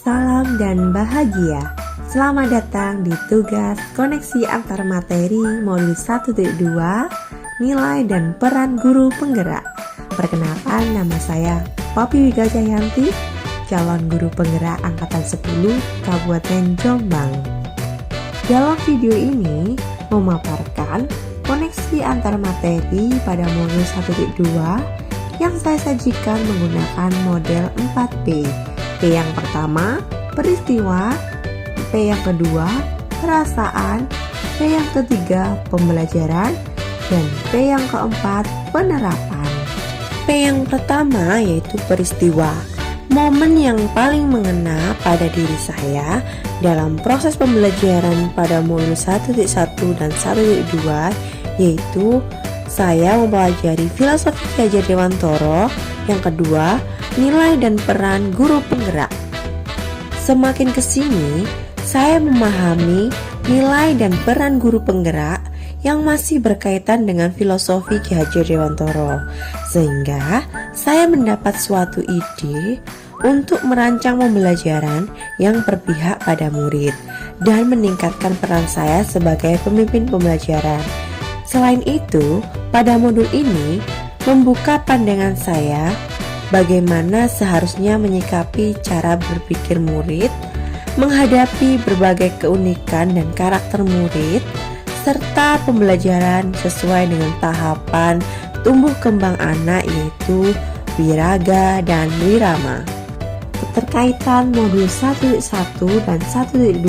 Salam dan bahagia. Selamat datang di tugas koneksi antar materi modul 1.2 nilai dan peran guru penggerak. Perkenalkan, nama saya Poppy Wiga Jayanti, calon guru penggerak angkatan 10 Kabupaten Jombang. Dalam video ini memaparkan koneksi antar materi pada modul 1.2 yang saya sajikan menggunakan model 4P. P yang pertama, peristiwa. P yang kedua, perasaan. P yang ketiga, pembelajaran. Dan P yang keempat, penerapan. P yang pertama yaitu peristiwa. Momen yang paling mengena pada diri saya dalam proses pembelajaran pada modul 1.1 dan 1.2 yaitu saya mempelajari filosofi Ki Hajar Dewantara. Yang kedua, nilai dan peran guru penggerak. Semakin kesini, saya memahami nilai dan peran guru penggerak yang masih berkaitan dengan filosofi Ki Hajar Dewantara, sehingga saya mendapat suatu ide untuk merancang pembelajaran yang berpihak pada murid dan meningkatkan peran saya sebagai pemimpin pembelajaran. Selain itu, pada modul ini membuka pandangan saya bagaimana seharusnya menyikapi cara berpikir murid, menghadapi berbagai keunikan dan karakter murid, serta pembelajaran sesuai dengan tahapan tumbuh kembang anak yaitu wiraga dan wirama. Keterkaitan modul 1.1 dan 1.2,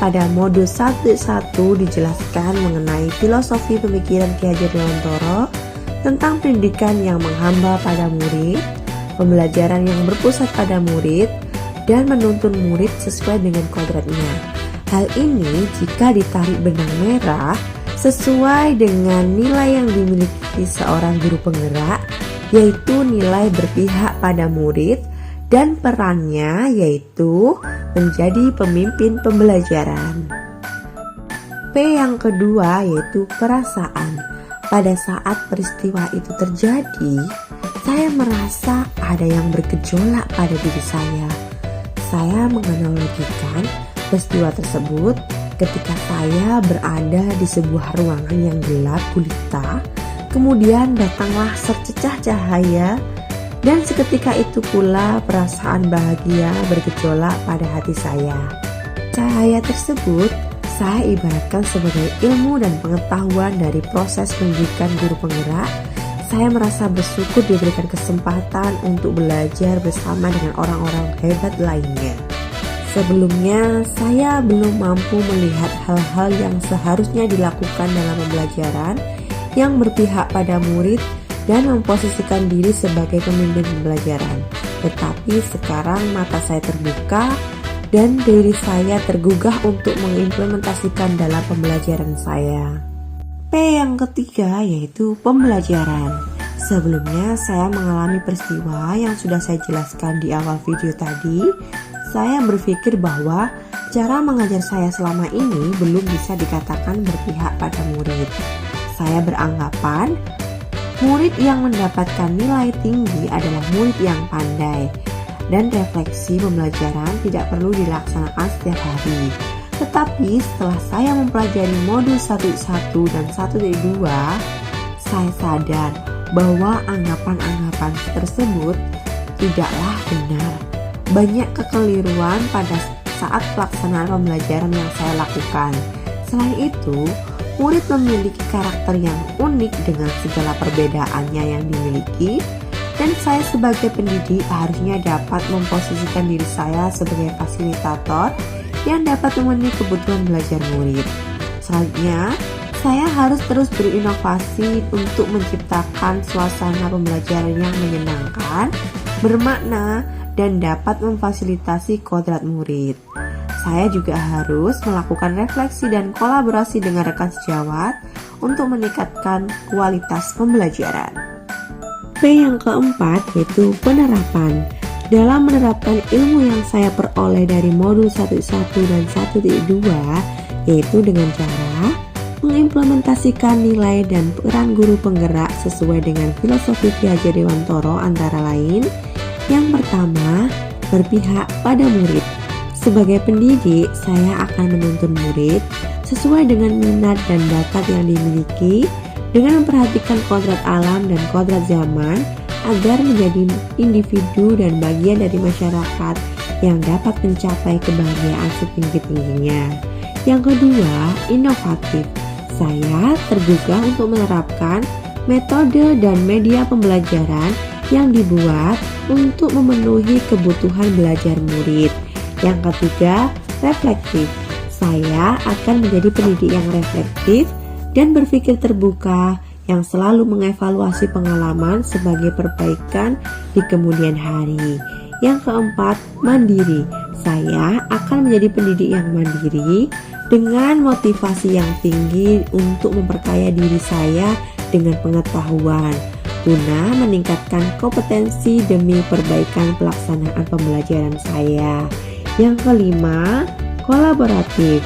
pada modul 1.1 dijelaskan mengenai filosofi pemikiran Ki Hajar Dewantara tentang pendidikan yang menghamba pada murid, pembelajaran yang berpusat pada murid, dan menuntun murid sesuai dengan kodratnya. Hal ini jika ditarik benang merah sesuai dengan nilai yang dimiliki seorang guru penggerak, yaitu nilai berpihak pada murid dan perannya yaitu menjadi pemimpin pembelajaran. P yang kedua yaitu perasaan. Pada saat peristiwa itu terjadi, saya merasa ada yang bergejolak pada diri saya. Saya menganalogikan peristiwa tersebut ketika saya berada di sebuah ruangan yang gelap gulita, kemudian datanglah secercah cahaya, dan seketika itu pula perasaan bahagia bergejolak pada hati saya. Cahaya tersebut saya ibaratkan sebagai ilmu dan pengetahuan dari proses pendidikan guru penggerak. Saya merasa bersyukur diberikan kesempatan untuk belajar bersama dengan orang-orang hebat lainnya. Sebelumnya, saya belum mampu melihat hal-hal yang seharusnya dilakukan dalam pembelajaran yang berpihak pada murid dan memposisikan diri sebagai pemimpin pembelajaran. Tetapi sekarang mata saya terbuka dan diri saya tergugah untuk mengimplementasikan dalam pembelajaran saya. P yang ketiga yaitu pembelajaran. Sebelumnya saya mengalami peristiwa yang sudah saya jelaskan di awal video tadi. Saya berpikir bahwa cara mengajar saya selama ini belum bisa dikatakan berpihak pada murid. Saya beranggapan murid yang mendapatkan nilai tinggi adalah murid yang pandai, dan refleksi pembelajaran tidak perlu dilaksanakan setiap hari. Tetapi setelah saya mempelajari modul 1.1 dan 1.2, saya sadar bahwa anggapan-anggapan tersebut tidaklah benar. Banyak kekeliruan pada saat pelaksanaan pembelajaran yang saya lakukan. Selain itu, murid memiliki karakter yang unik dengan segala perbedaannya yang dimiliki, dan saya sebagai pendidik harusnya dapat memposisikan diri saya sebagai fasilitator yang dapat memenuhi kebutuhan belajar murid. Selanjutnya, saya harus terus berinovasi untuk menciptakan suasana pembelajaran yang menyenangkan, bermakna, dan dapat memfasilitasi kodrat murid. Saya juga harus melakukan refleksi dan kolaborasi dengan rekan sejawat untuk meningkatkan kualitas pembelajaran. P yang keempat yaitu penerapan. Dalam menerapkan ilmu yang saya peroleh dari modul 1.1 dan 1.2 yaitu dengan cara mengimplementasikan nilai dan peran guru penggerak sesuai dengan filosofi Ki Hajar Dewantara antara lain. Yang pertama, berpihak pada murid. Sebagai pendidik, saya akan menuntun murid sesuai dengan minat dan bakat yang dimiliki dengan memperhatikan kodrat alam dan kodrat zaman agar menjadi individu dan bagian dari masyarakat yang dapat mencapai kebahagiaan setinggi-tingginya. Yang kedua, inovatif. Saya tergugah untuk menerapkan metode dan media pembelajaran yang dibuat untuk memenuhi kebutuhan belajar murid. Yang ketiga, reflektif. Saya akan menjadi pendidik yang reflektif dan berpikir terbuka yang selalu mengevaluasi pengalaman sebagai perbaikan di kemudian hari. Yang keempat, mandiri. Saya akan menjadi pendidik yang mandiri dengan motivasi yang tinggi untuk memperkaya diri saya dengan pengetahuan guna meningkatkan kompetensi demi perbaikan pelaksanaan pembelajaran saya. Yang kelima, kolaboratif.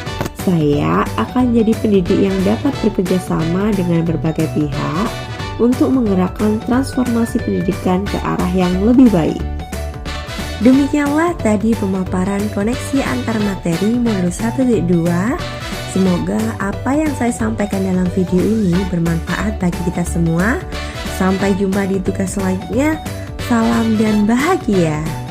Saya akan jadi pendidik yang dapat bekerja sama dengan berbagai pihak untuk menggerakkan transformasi pendidikan ke arah yang lebih baik. Demikianlah tadi pemaparan koneksi antar materi modul 1.2. Semoga apa yang saya sampaikan dalam video ini bermanfaat bagi kita semua. Sampai jumpa di tugas selanjutnya. Salam dan bahagia.